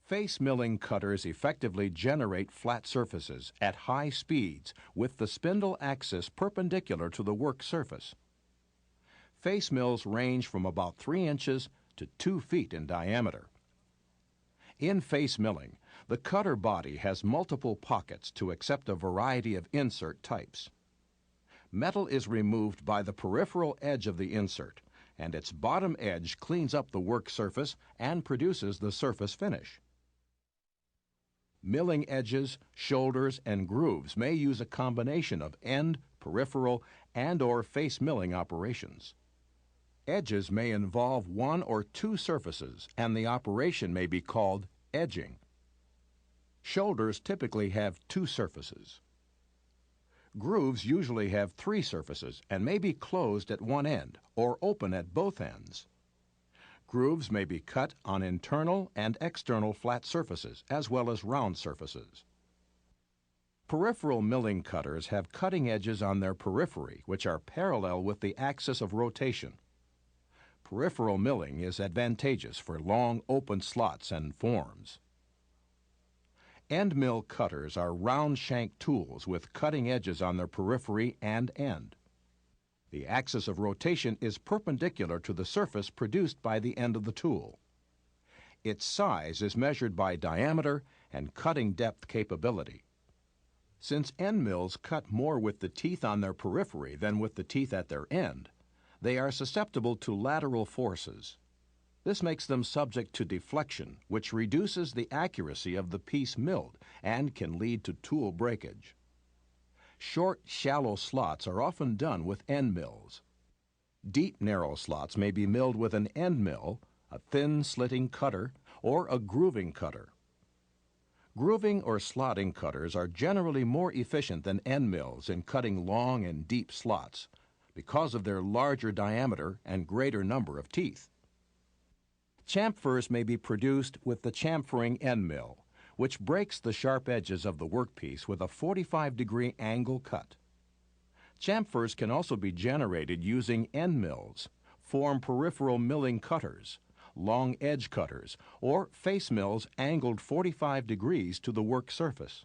Face milling cutters effectively generate flat surfaces at high speeds with the spindle axis perpendicular to the work surface. Face mills range from about 3 inches to 2 feet in diameter. In face milling, the cutter body has multiple pockets to accept a variety of insert types. Metal is removed by the peripheral edge of the insert, and its bottom edge cleans up the work surface and produces the surface finish. Milling edges, shoulders, and grooves may use a combination of end, peripheral, and/or face milling operations. Edges may involve 1 or 2 surfaces, and the operation may be called edging. Shoulders typically have 2 surfaces. Grooves usually have 3 surfaces and may be closed at one end or open at both ends. Grooves may be cut on internal and external flat surfaces as well as round surfaces. Peripheral milling cutters have cutting edges on their periphery which are parallel with the axis of rotation. Peripheral milling is advantageous for long open slots and forms. End mill cutters are round shank tools with cutting edges on their periphery and end. The axis of rotation is perpendicular to the surface produced by the end of the tool. Its size is measured by diameter and cutting depth capability. Since end mills cut more with the teeth on their periphery than with the teeth at their end, they are susceptible to lateral forces. This makes them subject to deflection, which reduces the accuracy of the piece milled and can lead to tool breakage. Short, shallow slots are often done with end mills. Deep, narrow slots may be milled with an end mill, a thin slitting cutter, or a grooving cutter. Grooving or slotting cutters are generally more efficient than end mills in cutting long and deep slots because of their larger diameter and greater number of teeth. Chamfers may be produced with the chamfering end mill, which breaks the sharp edges of the workpiece with a 45-degree angle cut. Chamfers can also be generated using end mills, form peripheral milling cutters, long edge cutters, or face mills angled 45 degrees to the work surface.